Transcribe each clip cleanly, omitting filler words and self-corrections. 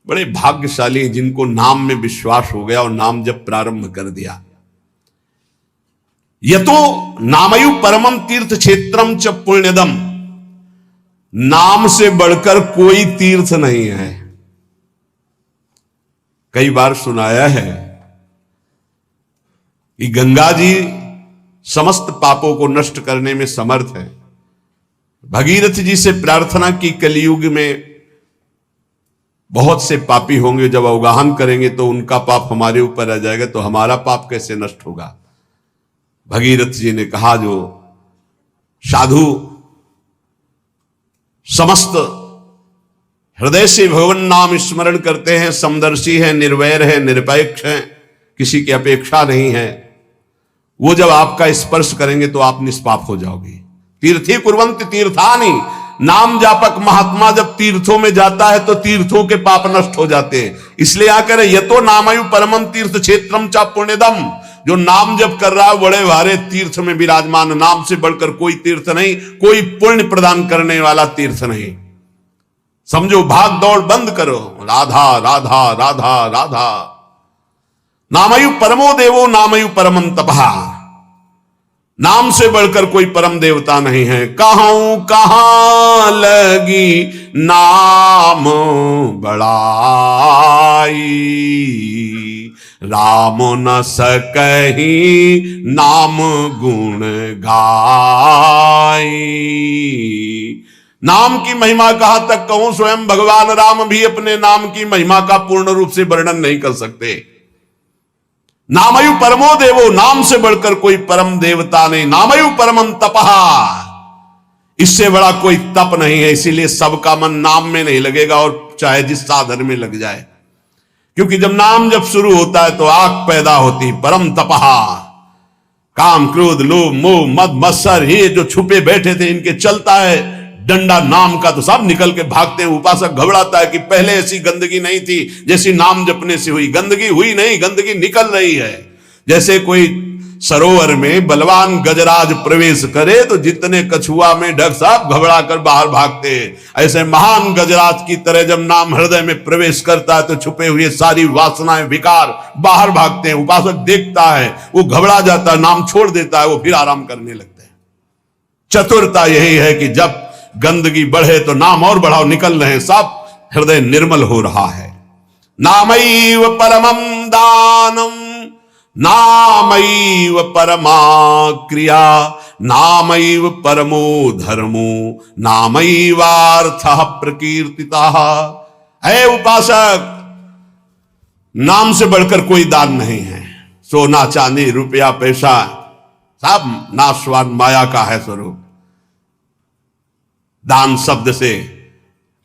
बड़े भाग्यशाली जिनको नाम में विश्वास हो गया और नाम जब प्रारंभ कर दिया। यतो नामयु परमम तीर्थ क्षेत्रम च पुण्यदम, नाम से बढ़कर कोई तीर्थ नहीं है। कई बार सुनाया है कि गंगा जी समस्त पापों को नष्ट करने में समर्थ है। भगीरथ जी से प्रार्थना की कलयुग में बहुत से पापी होंगे, जब अवगाहन करेंगे तो उनका पाप हमारे ऊपर आ जाएगा, तो हमारा पाप कैसे नष्ट होगा। भगीरथ जी ने कहा जो साधु समस्त हृदय से भगवान नाम स्मरण करते हैं, समदर्शी है, निर्वैर है, निरपेक्ष है, किसी की अपेक्षा नहीं है, वो जब आपका स्पर्श करेंगे तो आप निष्पाप हो जाओगे। तीर्थी कुर्वन्ति तीर्थानि, नाम जापक महात्मा जब तीर्थों में जाता है तो तीर्थों के पाप नष्ट हो जाते हैं। इसलिए आकर यतो नामयु परमम तीर्थ क्षेत्रम चा पुण्यदम, जो नाम जब कर रहा है बड़े भारे तीर्थ में विराजमान, नाम से बढ़कर कोई तीर्थ नहीं, कोई पुण्य प्रदान करने वाला तीर्थ नहीं। समझो, भाग दौड़ बंद करो, राधा राधा राधा राधा। नामयु परमो देवो नामयु परमम तपहा, नाम से बढ़कर कोई परम देवता नहीं है। कहूं कहां लगी नाम बड़ाई, राम न सकही नाम गुण गाई। नाम की महिमा कहां तक कहूं, स्वयं भगवान राम भी अपने नाम की महिमा का पूर्ण रूप से वर्णन नहीं कर सकते। नामयु परमो देवो, नाम से बढ़कर कोई परम देवता नहीं। नामयु परमम तपहा, इससे बड़ा कोई तप नहीं है। इसीलिए सबका मन नाम में नहीं लगेगा, और चाहे जिस साधन में लग जाए, क्योंकि जब नाम जब शुरू होता है तो आग पैदा होती। परम तपहा, काम क्रोध लोभ मोह मद मत्सर ये जो छुपे बैठे थे, इनके चलता है डंडा नाम का तो सब निकल के भागते हैं। उपासक घबराता है कि पहले ऐसी गंदगी नहीं थी जैसी नाम जपने से हुई। गंदगी हुई नहीं, गंदगी निकल रही है। जैसे कोई सरोवर में बलवान गजराज प्रवेश करे तो जितने कछुआ में ढक सब घबरा कर बाहर भागते हैं, ऐसे महान गजराज की तरह जब नाम हृदय में प्रवेश करता है तो छुपे हुए सारी वासनाएं विकार बाहर भागते हैं। उपासक देखता है, वो घबरा जाता है, नाम छोड़ देता है, वो फिर आराम करने लगते हैं। चतुरता यही है कि जब गंदगी बढ़े तो नाम और बढ़ाओ, निकल रहे हैं, सब हृदय निर्मल हो रहा है। नामैव परमं दानम नामैव परमा क्रिया, नामैव परमो धर्मो नामैवार्थः प्रकीर्तितः। है उपासक, नाम से बढ़कर कोई दान नहीं है। सोना चांदी रुपया पैसा सब नाशवान माया का है स्वरूप। दान शब्द से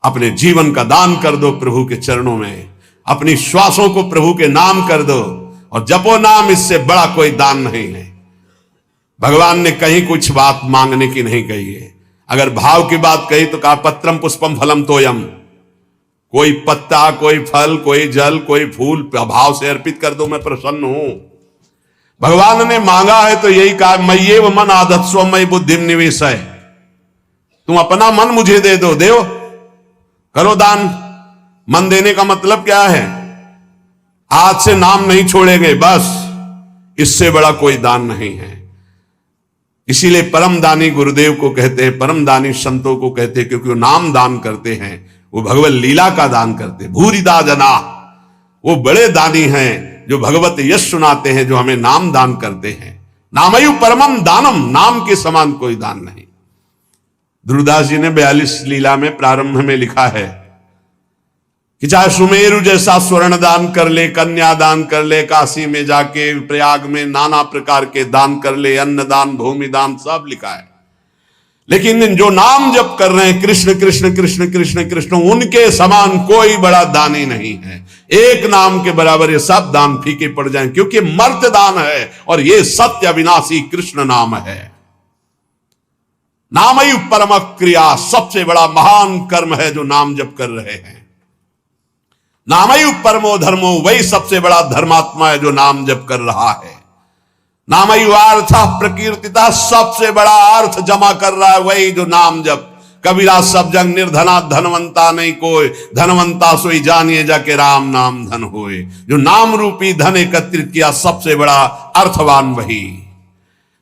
अपने जीवन का दान कर दो प्रभु के चरणों में, अपनी श्वासों को प्रभु के नाम कर दो और जपो नाम, इससे बड़ा कोई दान नहीं है। भगवान ने कहीं कुछ बात मांगने की नहीं कही है। अगर भाव की बात कही तो कहा पत्रम पुष्पम फलम तोयम, कोई पत्ता कोई फल कोई जल कोई फूल भाव से अर्पित कर दो, मैं प्रसन्न हूं। भगवान ने मांगा है तो यही कहा मय्येव मन आदत्स्व मयि बुद्धिम निवेशय, तुम अपना मन मुझे दे दो, देव करो दान। मन देने का मतलब क्या है? आज से नाम नहीं छोड़ेंगे, बस, इससे बड़ा कोई दान नहीं है। इसीलिए परम दानी गुरुदेव को कहते हैं, परम दानी संतों को कहते हैं, क्योंकि वो नाम दान करते हैं, वो भगवत लीला का दान करते हैं। भूरिदा जना, वो बड़े दानी हैं जो भगवत यश सुनाते हैं, जो हमें नाम दान करते हैं। नामयु परमम दानम, नाम के समान कोई दान नहीं। ध्रुवदास जी ने 42 लीला में प्रारंभ में लिखा है कि चाहे सुमेरु जैसा स्वर्ण दान कर ले, कन्या दान कर ले, काशी में जाके प्रयाग में नाना प्रकार के दान कर ले, अन्न दान भूमि दान सब लिखा है। लेकिन जो नाम जप कर रहे हैं कृष्ण कृष्ण कृष्ण कृष्ण कृष्ण, उनके समान कोई बड़ा दानी नहीं है। एक नाम के बराबर ये सब दान फीके पड़ जाएं, क्योंकि मर्त्य दान है और ये सत्य अविनाशी कृष्ण नाम है। नामयु परम क्रिया, सबसे बड़ा महान कर्म है जो नाम जप कर रहे हैं। नामयु परमो धर्मो, वही सबसे बड़ा धर्मात्मा है जो नाम जप कर रहा है। नामयु अर्थ प्रकीर्तिता, सबसे बड़ा अर्थ जमा कर रहा है वही जो नाम जप कबीरा सब जग निर्धना धनवंता नहीं कोई, धनवंता सोई जानिए जाके राम नाम धन होए। जो नाम रूपी धन एकत्रित किया सबसे बड़ा अर्थवान वही।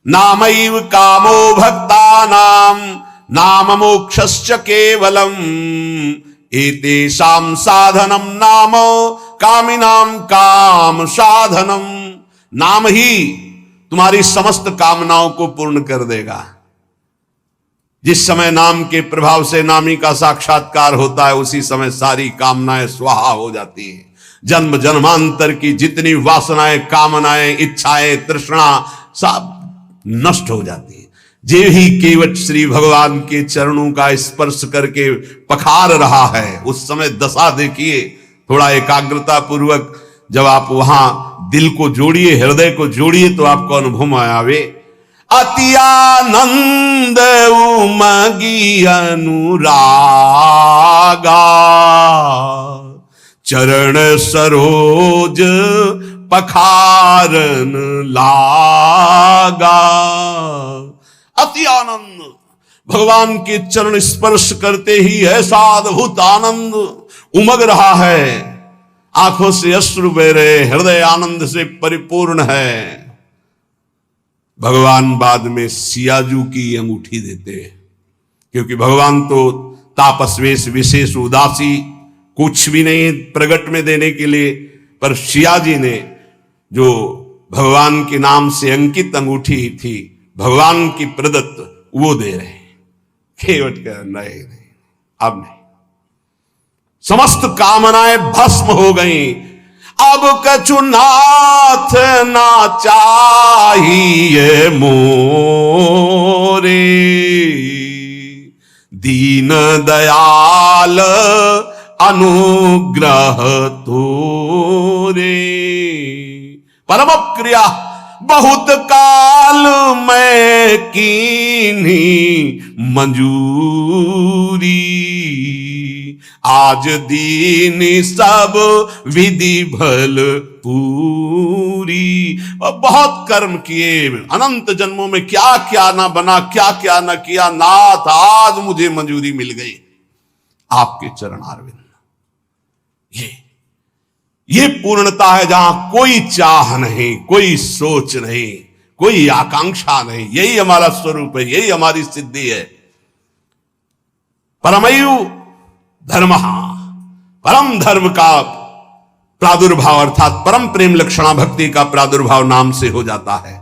नामैव कामो भक्ता नाम मोक्षस्य केवलम, एतेषां साधनम नाम कामिनाम काम साधनम। नाम ही तुम्हारी समस्त कामनाओं को पूर्ण कर देगा। जिस समय नाम के प्रभाव से नामी का साक्षात्कार होता है उसी समय सारी कामनाएं स्वाहा हो जाती है। जन्म जन्मांतर की जितनी वासनाएं, कामनाएं, इच्छाएं, तृष्णा सब नष्ट हो जाती है। जे ही केवट श्री भगवान के चरणों का स्पर्श करके पखार रहा है उस समय दशा देखिए। थोड़ा एकाग्रता पूर्वक जब आप वहां दिल को जोड़िए, हृदय को जोड़िए तो आपको अनुभव आवे। अति आनंद उमगी अनुरागा, चरण सरोज पखारन लागा। अति आनंद, भगवान के चरण स्पर्श करते ही ऐसा अद्भुत आनंद उमग रहा है, आंखों से अश्रु बह रहे, हृदय आनंद से परिपूर्ण है। भगवान बाद में सियाजू की अंगूठी देते हैं, क्योंकि भगवान तो तापस्वेश विशेष उदासी कुछ भी नहीं प्रगट में देने के लिए, पर सियाजी ने जो भगवान के नाम से अंकित अंगूठी थी भगवान की प्रदत्त वो दे रहे हैं। केवट का नहीं, अब नहीं, समस्त कामनाएं भस्म हो गई। अब कछु नाथ ना चाहिए मोरे, दीन दयाल अनुग्रह तोरे। परम क्रिया बहुत काल में कीन्ही मंजूरी, आज दीन सब विधि भल पूरी। बहुत कर्म किए, अनंत जन्मों में क्या क्या ना बना, क्या क्या ना किया, नाथ आज मुझे मंजूरी मिल गई आपके चरण अरविंद। ये पूर्णता है जहां कोई चाह नहीं, कोई सोच नहीं, कोई आकांक्षा नहीं। यही हमारा स्वरूप है, यही हमारी सिद्धि है। परमयु धर्म, परम धर्म का प्रादुर्भाव अर्थात परम प्रेम लक्षणा भक्ति का प्रादुर्भाव नाम से हो जाता है।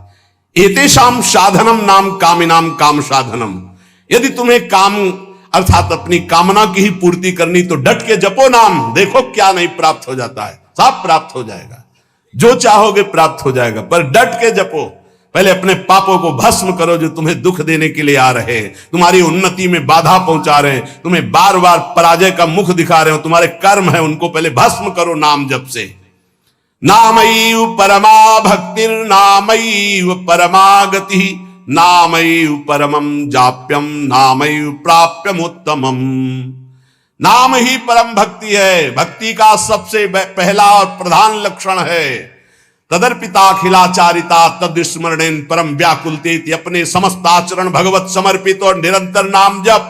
एतेषाम साधनम नाम कामिनाम काम साधनम। यदि तुम्हें काम अर्थात अपनी कामना की ही पूर्ति करनी तो डट के जपो नाम, देखो क्या नहीं प्राप्त हो जाता है। सब प्राप्त हो जाएगा, जो चाहोगे प्राप्त हो जाएगा, पर डट के जपो। पहले अपने पापों को भस्म करो जो तुम्हें दुख देने के लिए आ रहे हैं, तुम्हारी उन्नति में बाधा पहुंचा रहे हैं, तुम्हें बार बार पराजय का मुख दिखा रहे हो, तुम्हारे कर्म है उनको पहले भस्म करो नाम जप से। नामैव परमा भक्तिर नामैव परमागति, नामैव परमं जाप्यम नामैव प्राप्यम उत्तमम। नाम ही परम भक्ति है, भक्ति का सबसे पहला और प्रधान लक्षण है। तदर्पिताखिलाचारिता तद्स्मरणेन परम व्याकुलतेति, अपने समस्त आचरण भगवत समर्पित और निरंतर नाम जप।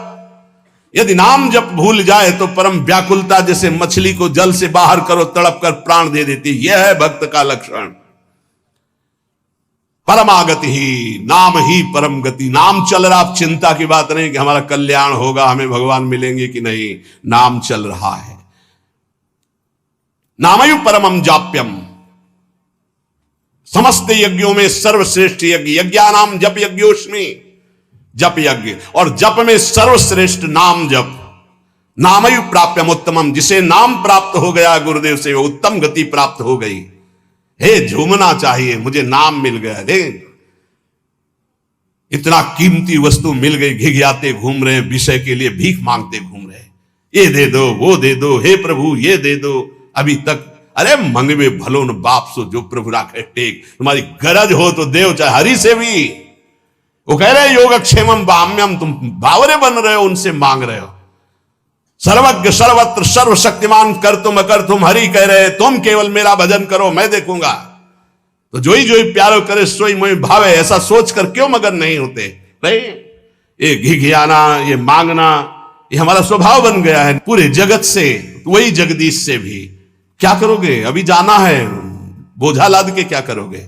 यदि नाम जप भूल जाए तो परम व्याकुलता, जैसे मछली को जल से बाहर करो तड़प कर प्राण दे देती, यह है भक्त का लक्षण। परमागति ही, नाम ही परम गति। नाम चल रहा, चिंता की बात नहीं कि हमारा कल्याण होगा, हमें भगवान मिलेंगे कि नहीं, नाम चल रहा है। नामयु परमम जाप्यम, समस्त यज्ञों में सर्वश्रेष्ठ यज्ञ, यज्ञानाम जप यज्ञोस्मि, जप यज्ञ, और जप में सर्वश्रेष्ठ नाम जप। नामयु प्राप्यम उत्तमम, जिसे नाम प्राप्त हो गया गुरुदेव से वो उत्तम गति प्राप्त हो गई। हे झूमना चाहिए, मुझे नाम मिल गया, रे इतना कीमती वस्तु मिल गई, घिघियाते घूम रहे हैं, विषय के लिए भीख मांगते घूम रहे हैं, ये दे दो वो दे दो, हे प्रभु ये दे दो। अभी तक अरे मंगवे भलो न बाप सो जो प्रभु राखे टेक। तुम्हारी गरज हो तो देव, चाहे हरि से भी। वो कह रहे योगक्षेमम बाम्यम, तुम बावरे बन रहे हो, उनसे मांग रहे हो। सर्वज्ञ सर्वत्र सर्वशक्तिमान कर तुम अकर तुम, हरि कह रहे तुम केवल मेरा भजन करो मैं देखूंगा। तो जो ही प्यारो करे सोई मोहि भावे, ऐसा सोच कर क्यों मगन नहीं होते? नहीं, ये घिघियाना, ये मांगना, ये हमारा स्वभाव बन गया है। पूरे जगत से, वही जगदीश से भी क्या करोगे? अभी जाना है, बोझा लाद के क्या करोगे?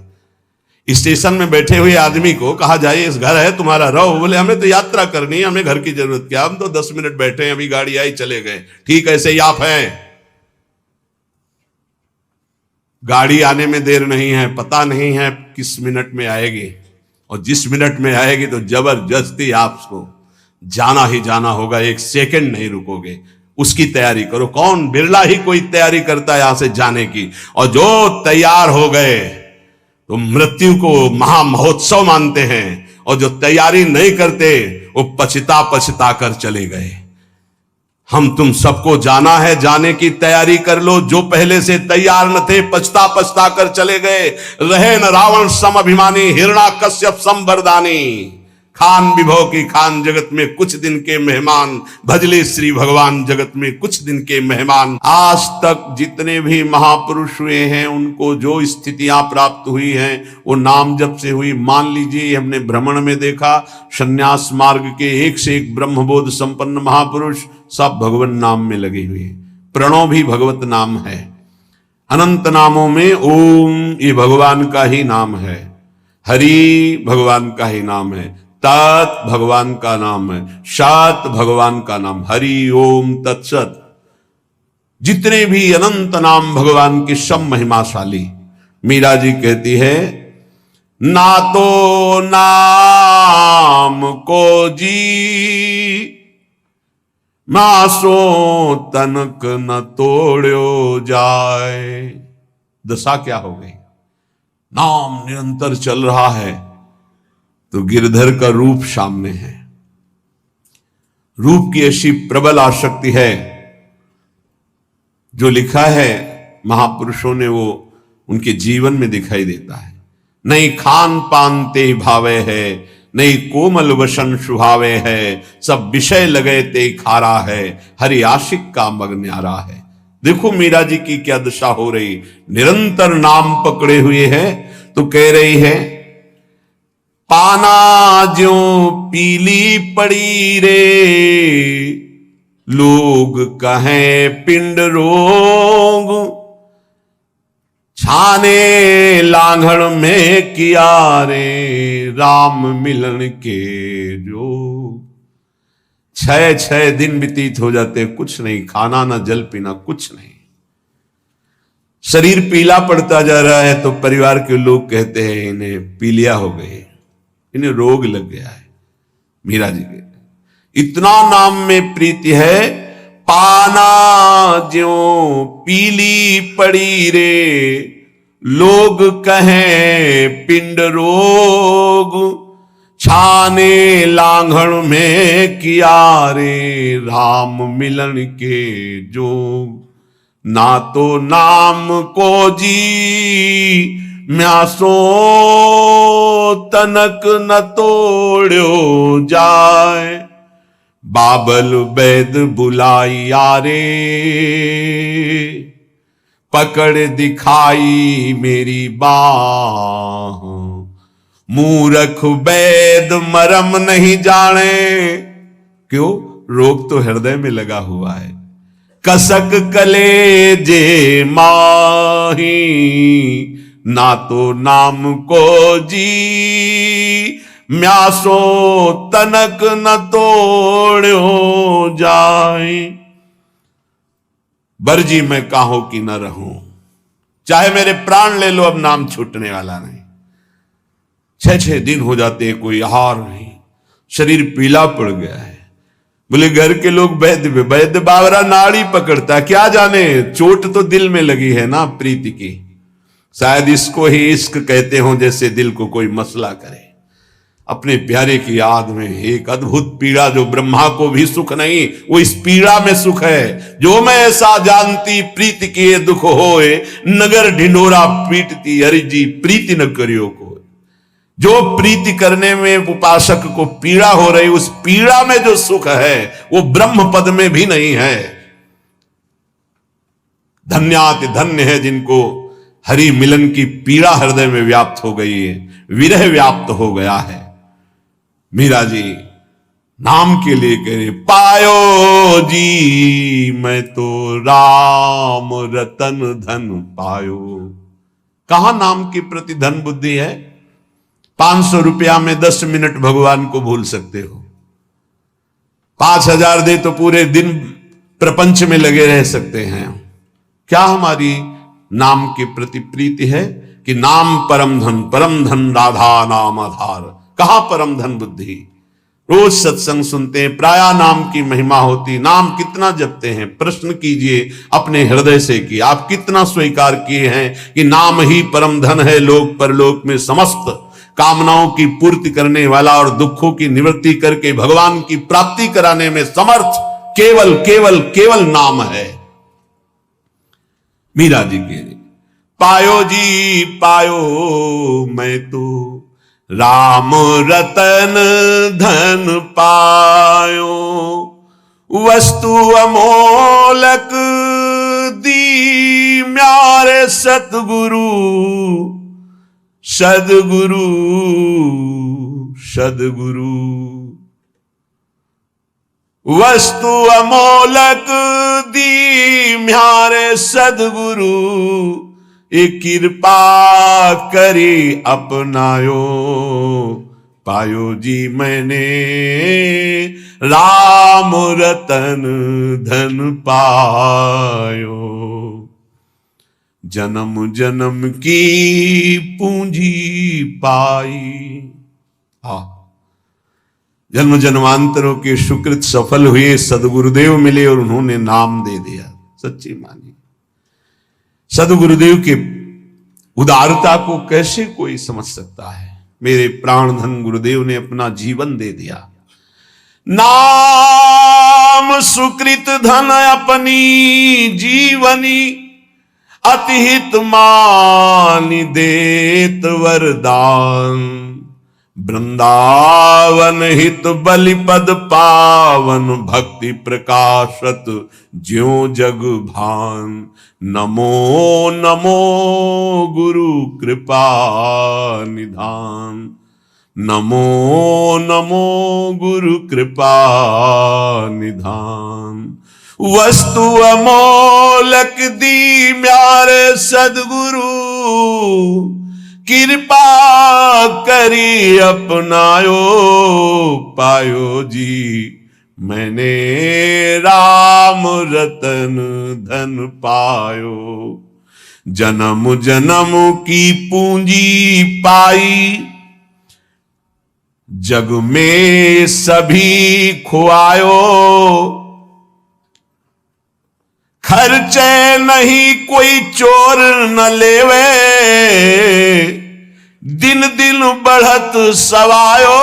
स्टेशन में बैठे हुए आदमी को कहा जाए इस घर है तुम्हारा, रहो। बोले हमें तो यात्रा करनी है, हमें घर की जरूरत क्या, हम तो 10 मिनट बैठे हैं, अभी गाड़ी आई चले गए। ठीक ऐसे ही आप हैं, गाड़ी आने में देर नहीं है, पता नहीं है किस मिनट में आएगी, और जिस मिनट में आएगी तो जबरदस्ती आपको जाना ही जाना होगा, एक सेकंड नहीं रुकोगे। उसकी तैयारी करो। कौन, बिरला ही कोई तैयारी करता है यहां से जाने की, और जो तैयार हो गए तो मृत्यु को महा महोत्सव मानते हैं, और जो तैयारी नहीं करते वो पछता पछता कर चले गए। हम तुम सबको जाना है, जाने की तैयारी कर लो। जो पहले से तैयार न थे पछता पछता कर चले गए। रहे न रावण सम अभिमानी, हिरणाकश्यप सम वरदानी। खान विभव की खान, जगत में कुछ दिन के मेहमान, भजले श्री भगवान जगत में कुछ दिन के मेहमान। आज तक जितने भी महापुरुष हुए हैं उनको जो स्थितियां प्राप्त हुई हैं वो नाम जप से हुई। मान लीजिए हमने भ्रमण में देखा, संन्यास मार्ग के एक से एक ब्रह्मबोध संपन्न महापुरुष सब भगवान नाम में लगे हुए। प्रणव भी भगवत नाम है। अनंत नामों में ओम ये भगवान का ही नाम है, हरि भगवान का ही नाम है, तात भगवान का नाम है, शात भगवान का नाम, हरि ओम तत्सत। जितने भी अनंत नाम भगवान की सब महिमाशाली। मीरा जी कहती है, ना तो नाम को जी मासो तनक न तोड़ो जाए। दशा क्या हो गई? नाम निरंतर चल रहा है तो गिरधर का रूप सामने है। रूप की ऐसी प्रबल आसक्ति है, जो लिखा है महापुरुषों ने वो उनके जीवन में दिखाई देता है। नहीं खान पान ते भावे है, नहीं कोमल वसन सुहावे है, सब विषय लगे ते खारा है, हरि आशिक का मग न्यारा है। देखो मीरा जी की क्या दशा हो रही, निरंतर नाम पकड़े हुए है। तो कह रही है, पाना ज्यों पीली पड़ी रे, लोग कहें पिंड रोग, छाने लांघड़ में किया रे, राम मिलन के जो। 6 दिन व्यतीत हो जाते, कुछ नहीं, खाना ना जल पीना, कुछ नहीं। शरीर पीला पड़ता जा रहा है तो परिवार के लोग कहते हैं इन्हें पीलिया हो गई, इन्हें रोग लग गया है। मीरा जी के इतना नाम में प्रीति है। पाना ज्यों पीली पड़ी रे, लोग कहें पिंड रोग, छाने लांघड़ में किया रे, राम मिलन के जोग। ना तो नाम को जी म्यासो तनक न तोड़ो जाए, बाबल वैद बुलाइया रे, पकड़ दिखाई मेरी बाह, मूर्ख वैद मरम नहीं जाने। क्यों? रोग तो हृदय में लगा हुआ है। कसक कलेजे माही, ना तो नाम को जी म्यासो तनक न तोड़ो जाए। बरजी मैं काहो की न रहूं, चाहे मेरे प्राण ले लो, अब नाम छूटने वाला नहीं। 6 दिन हो जाते, कोई आहार नहीं, शरीर पीला पड़ गया है। बोले घर के लोग वैद्य बावरा नाड़ी पकड़ता, क्या जाने चोट तो दिल में लगी है ना प्रीति की। शायद इसको ही इश्क कहते हो, जैसे दिल को कोई मसला करे। अपने प्यारे की याद में एक अद्भुत पीड़ा, जो ब्रह्मा को भी सुख नहीं, वो इस पीड़ा में सुख है। जो मैं ऐसा जानती प्रीति किए दुख होए, नगर ढिंडोरा पीटती हरि जी प्रीति न करियो को। जो प्रीति करने में उपासक को पीड़ा हो रही, उस पीड़ा में जो सुख है वो ब्रह्म पद में भी नहीं है। धन्याति धन्य है जिनको हरि मिलन की पीड़ा हृदय में व्याप्त हो गई है, विरह व्याप्त हो गया है। मीरा जी नाम के लिए कह रहे, पायो जी मैं तो राम रतन धन पायो। कहां नाम के प्रति धन बुद्धि है? 500 रुपया में 10 मिनट भगवान को भूल सकते हो, 5000 दे तो पूरे दिन प्रपंच में लगे रह सकते हैं। क्या हमारी नाम के प्रति प्रीति है कि नाम परम धन राधा नाम आधार। कहां परम धन बुद्धि? रोज सत्संग सुनते हैं, प्राया नाम की महिमा होती, नाम कितना जपते हैं? प्रश्न कीजिए अपने हृदय से कि आप कितना स्वीकार किए हैं कि नाम ही परम धन है, लोक परलोक में समस्त कामनाओं की पूर्ति करने वाला और दुखों की निवृत्ति करके भगवान की प्राप्ति कराने में समर्थ केवल केवल केवल नाम है। मीरा जी के पायो जी पायो मैं तो राम रतन धन पायो, वस्तु अमोलक दी म्यारे सतगुरु सदगुरु सदगुरु। वस्तु अमोलक दी म्यारे सदगुरु, एक कृपा करी अपनायो, पायो जी मैंने राम रतन धन पायो। जन्म जन्म की पूंजी पाई। जन्म जन्मांतरों के सुकृत सफल हुए, सदगुरुदेव मिले और उन्होंने नाम दे दिया। सच्ची मानी सदगुरुदेव के उदारता को कैसे कोई समझ सकता है? मेरे प्राण धन गुरुदेव ने अपना जीवन दे दिया। नाम सुकृत धन अपनी जीवनी, अतिहित मानि देत वरदान। वृंदावन हित बलिपद पावन, भक्ति प्रकाशत ज्यों जग भान। नमो नमो गुरु कृपा निधान, नमो नमो गुरु कृपा निधान। वस्तु अमोलक दी म्यारे सदगुरु, कृपा करी अपनायो, पायो जी मैंने राम रतन धन पायो। जन्म जन्म की पूंजी पाई, जग में सभी खुआयो। खर्चे नहीं कोई चोर न लेवे, दिन दिन बढ़त सवायो,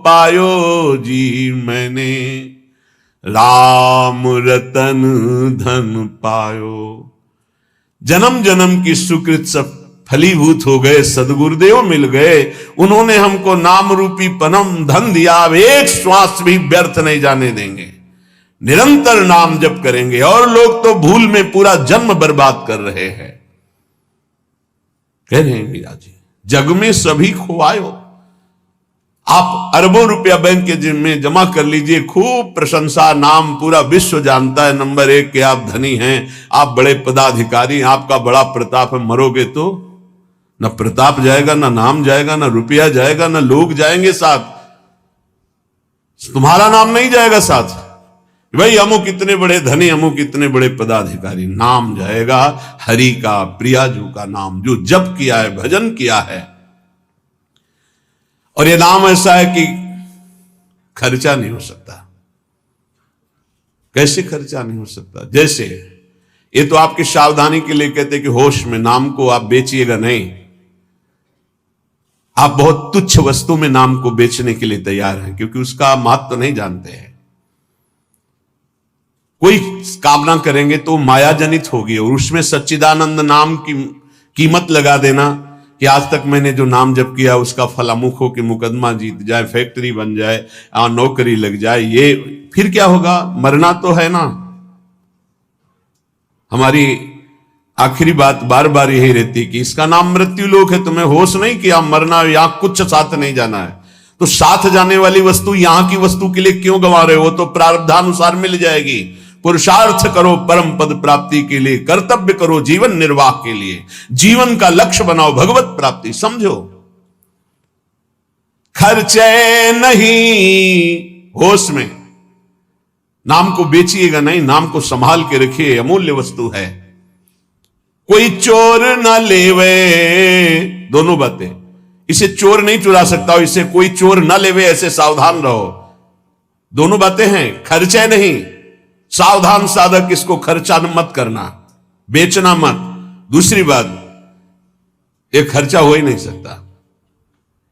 पायो जी मैंने राम रतन धन पायो। जन्म जन्म की सुकृत सब फलीभूत हो गए, सदगुरुदेव मिल गए, उन्होंने हमको नाम रूपी परम धन दिया। अब एक श्वास भी व्यर्थ नहीं जाने देंगे, निरंतर नाम जप करेंगे। और लोग तो भूल में पूरा जन्म बर्बाद कर रहे हैं। कह रहे हैं मीरा जी, जग में सभी खुआयो। आप अरबों रुपया बैंक के जिम में जमा कर लीजिए, खूब प्रशंसा, नाम पूरा विश्व जानता है नंबर 1 के आप धनी हैं, आप बड़े पदाधिकारी, आपका बड़ा प्रताप है। मरोगे तो न प्रताप जाएगा, न नाम जाएगा, न रुपया जाएगा, न लोग जाएंगे साथ, तुम्हारा नाम नहीं जाएगा साथ। भाई अमुक कितने बड़े धनी, अमुक कितने बड़े पदाधिकारी, नाम जाएगा हरि का, प्रियाजू का नाम, जो जप किया है, भजन किया है। और ये नाम ऐसा है कि खर्चा नहीं हो सकता। कैसे खर्चा नहीं हो सकता? जैसे ये तो आपकी सावधानी के लिए कहते हैं कि होश में नाम को आप बेचिएगा नहीं। आप बहुत तुच्छ वस्तु में नाम को बेचने के लिए तैयार हैं, क्योंकि उसका महत्व तो नहीं जानते हैं। कोई कामना करेंगे तो माया जनित होगी, और उसमें सच्चिदानंद नाम की कीमत लगा देना कि आज तक मैंने जो नाम जप किया उसका फल अमुक हो कि मुकदमा जीत जाए, फैक्ट्री बन जाए, नौकरी लग जाए, ये फिर क्या होगा? मरना तो है ना। हमारी आखिरी बात बार बार यही रहती कि इसका नाम मृत्यु लोक है, तुम्हें होश नहीं कि आप मरना, यहां कुछ साथ नहीं जाना है। तो साथ जाने वाली वस्तु यहां की वस्तु के लिए क्यों गंवा रहे हो? तो प्रारब्धानुसार मिल जाएगी। पुरुषार्थ करो परम पद प्राप्ति के लिए, कर्तव्य करो जीवन निर्वाह के लिए, जीवन का लक्ष्य बनाओ भगवत प्राप्ति। समझो, खर्चे नहीं, होश में। नाम को बेचिएगा नहीं, नाम को संभाल के रखिए, अमूल्य वस्तु है। कोई चोर न लेवे, दोनों बातें। इसे चोर नहीं चुरा सकता, इसे कोई चोर न लेवे, ऐसे सावधान रहो। दोनों बातें हैं, खर्चे नहीं। सावधान साधक, इसको खर्चा मत करना, बेचना मत। दूसरी बात, एक खर्चा हो ही नहीं सकता।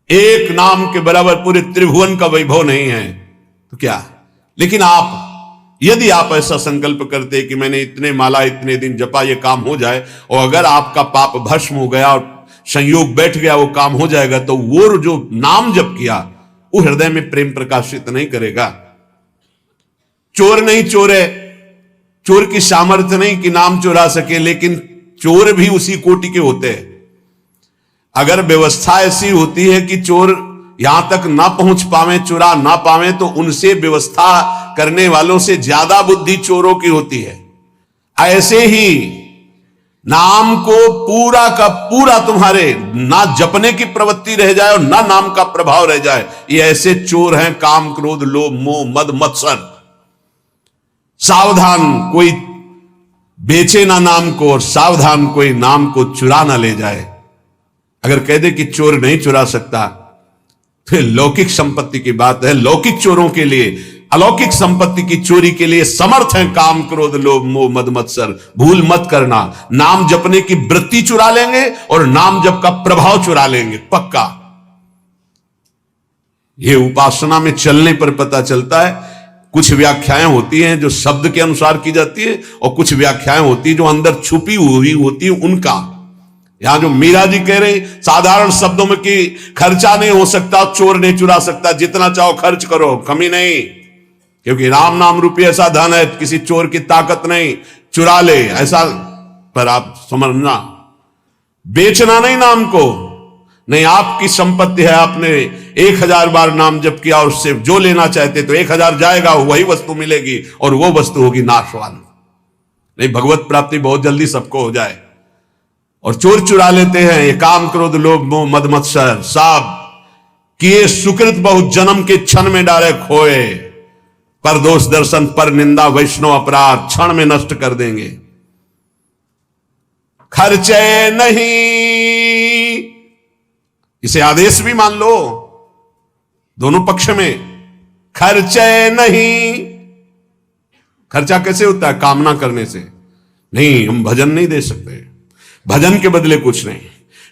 एक नाम के बराबर पूरे त्रिभुवन का वैभव नहीं है तो क्या। लेकिन यदि आप ऐसा संकल्प करते कि मैंने इतने माला इतने दिन जपा, ये काम हो जाए, और अगर आपका पाप भस्म हो गया और संयोग बैठ गया, वो काम हो जाएगा, तो वो जो नाम जप किया वो हृदय में प्रेम प्रकाशित नहीं करेगा। चोर नहीं चोर है, चोर की सामर्थ्य नहीं कि नाम चुरा सके, लेकिन चोर भी उसी कोटि के होते हैं। अगर व्यवस्था ऐसी होती है कि चोर यहां तक ना पहुंच पावे, चुरा ना पावे, तो उनसे व्यवस्था करने वालों से ज्यादा बुद्धि चोरों की होती है। ऐसे ही नाम को पूरा का पूरा तुम्हारे ना जपने की प्रवृत्ति रह जाए और ना नाम का प्रभाव रह जाए, ये ऐसे चोर हैं, काम क्रोध लोभ मोह मद मत्सर। सावधान कोई बेचे ना नाम को, और सावधान कोई नाम को चुरा ना ले जाए। अगर कह दे कि चोर नहीं चुरा सकता, तो लौकिक संपत्ति की बात है। लौकिक चोरों के लिए, अलौकिक संपत्ति की चोरी के लिए समर्थ है काम क्रोध लोभ मोह मद मत्सर। भूल मत करना, नाम जपने की वृत्ति चुरा लेंगे और नाम जप का प्रभाव चुरा लेंगे, पक्का। यह उपासना में चलने पर पता चलता है। कुछ व्याख्याएं होती हैं जो शब्द के अनुसार की जाती है, और कुछ व्याख्याएं होती है जो अंदर छुपी हुई होती है उनका। यहां जो मीरा जी कह रहे साधारण शब्दों में कि खर्चा नहीं हो सकता, चोर नहीं चुरा सकता, जितना चाहो खर्च करो, कमी नहीं, क्योंकि राम नाम रूपी ऐसा धन है, किसी चोर की ताकत नहीं, चुरा ले ऐसा। पर आप समझना, बेचना नहीं नाम को, नहीं आपकी संपत्ति है, आपने 1000 बार नाम जप किया और उससे जो लेना चाहते तो 1000 जाएगा, वही वस्तु मिलेगी और वो वस्तु होगी नाशवान। नहीं, भगवत प्राप्ति बहुत जल्दी सबको हो जाए। और चोर चुरा लेते हैं, ये काम क्रोध लोभ मोह मद मत्सर, साब किए सुकृत बहुत जन्म के क्षण में डाले खोए, पर दोष दर्शन पर निंदा वैष्णव अपराध क्षण में नष्ट कर देंगे। खर्चे नहीं, इसे आदेश भी मान लो, दोनों पक्ष में। खर्चे नहीं, खर्चा कैसे होता है? कामना करने से नहीं। हम भजन नहीं दे सकते, भजन के बदले कुछ नहीं।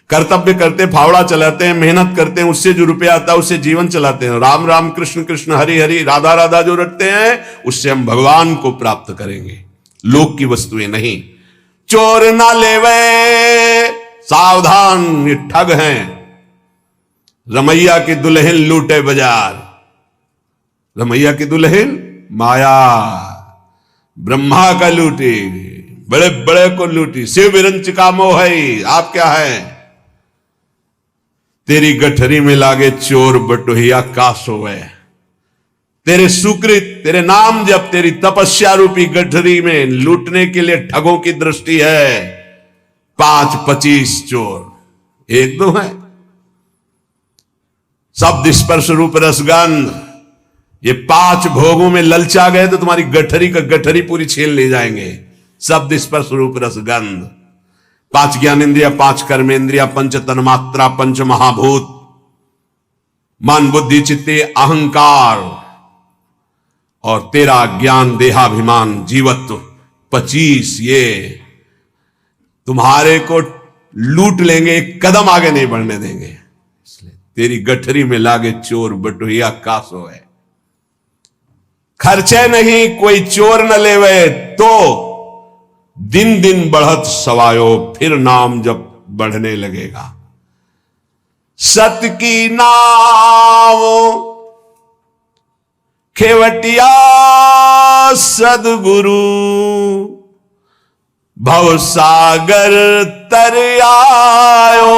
कर्तव्य करते, फावड़ा चलाते हैं, मेहनत करते हैं, उससे जो रुपया आता है उससे जीवन चलाते हैं। राम राम कृष्ण कृष्ण हरि हरि राधा राधा जो रटते हैं, उससे हम भगवान को प्राप्त करेंगे, लोक की वस्तुएं नहीं। चोर ना लेवे, सावधान, ये ठग हैं। रमैया की दुल्हन लूटे बाजार, रमैया की दुल्हन माया, ब्रह्मा का लूटी, बड़े बड़े को लूटी, शिव विरंच का मोह है। आप क्या है? तेरी गठरी में लागे चोर बटोहिया का सोवे। तेरे सुकृत, तेरे नाम जब, तेरी तपस्या रूपी गठरी में लूटने के लिए ठगों की दृष्टि है। 5-25 चोर, 1-2 है। शब्द स्पर्श रूप रसगंध, ये 5 भोगों में ललचा गए तो तुम्हारी गठरी का गठरी पूरी छीन ले जाएंगे। शब्द स्पर्श रूप रसगंध, 5 ज्ञानेन्द्रिया, 5 कर्मेंद्रिया, 5 तन्मात्रा, 5 महाभूत, मन बुद्धि चित्ते अहंकार, और तेरा ज्ञान देहाभिमान जीवत्व 25, ये तुम्हारे को लूट लेंगे, एक कदम आगे नहीं बढ़ने देंगे। इसलिए तेरी गठरी में लागे चोर बटोहिया का सोए। खर्चे नहीं कोई चोर न लेवे, तो दिन दिन बढ़त सवायो, फिर नाम जब बढ़ने लगेगा। सत की नाव खेवटिया सदगुरु, भव सागर तर आयो,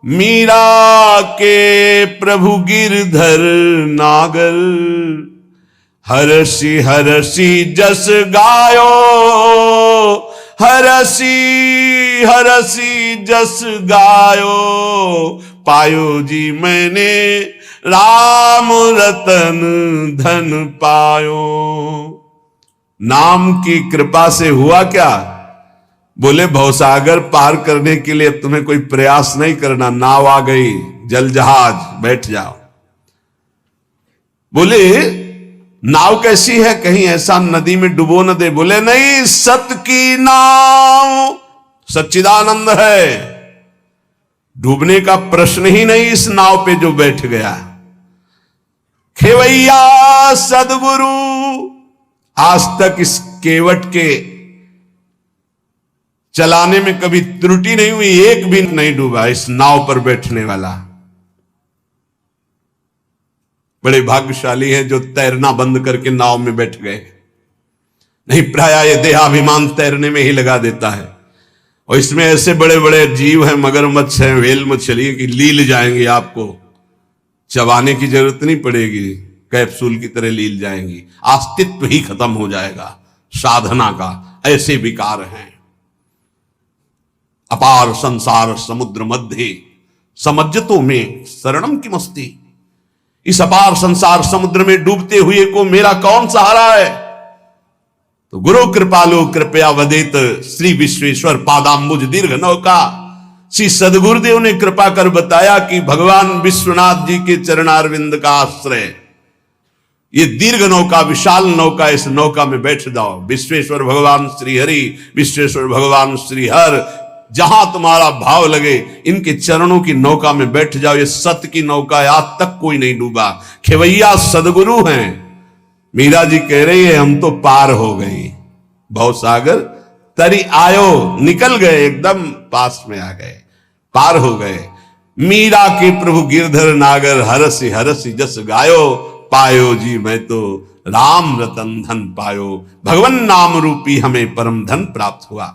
मीरा के प्रभु गिरधर नागर, हरसी हरसी जस गायो, हरसी हरसी जस गायो, पायो जी मैंने राम रतन धन पायो। नाम की कृपा से हुआ क्या? बोले भवसागर पार करने के लिए तुम्हें कोई प्रयास नहीं करना, नाव आ गई, जल जहाज, बैठ जाओ। बोले नाव कैसी है, कहीं ऐसा नदी में डुबो न दे। बोले नहीं, सत की नाव, सच्चिदानंद है, डूबने का प्रश्न ही नहीं इस नाव पे जो बैठ गया। खेवैया सदगुरु, आज तक इस केवट के चलाने में कभी त्रुटि नहीं हुई, एक भी नहीं डूबा इस नाव पर बैठने वाला। बड़े भाग्यशाली हैं जो तैरना बंद करके नाव में बैठ गए, नहीं प्राय ये देहाभिमान तैरने में ही लगा देता है। और इसमें ऐसे बड़े बड़े जीव हैं, मगरमच्छ हैं, व्हेल मछली की लील जाएंगी, आपको चबाने की जरूरत नहीं पड़ेगी, कैप्सूल की तरह लील जाएंगी, अस्तित्व ही खत्म हो जाएगा साधना का। ऐसे विकार हैं। अपार संसार समुद्र मध्य समज्जतों में शरणम की मस्ती। इस अपार संसार समुद्र में डूबते हुए को मेरा कौन सहारा है? तो गुरु कृपालु कृपया वदेत श्री विश्वेश्वर पादाम्बुज दीर्घ नौका। श्री सदगुरुदेव ने कृपा कर बताया कि भगवान विश्वनाथ जी के चरणारविंद का आश्रय ये दीर्घ नौका, विशाल नौका, इस नौका में बैठ जाओ। विश्वेश्वर भगवान श्री हरि, विश्वेश्वर भगवान श्री हर, जहां तुम्हारा भाव लगे इनके चरणों की नौका में बैठ जाओ। ये सत्य की नौका है, आज तक कोई नहीं डूबा। खेवैया सदगुरु हैं। मीरा जी कह रही है हम तो पार हो गई भवसागर, तरी आयो, निकल गए, एकदम पास में आ गए, पार हो गए। मीरा के प्रभु गिरधर नागर, हरसि हरसि जस गायो, पायो जी मैं तो राम रतन धन पायो। भगवान नाम रूपी हमें परम धन प्राप्त हुआ।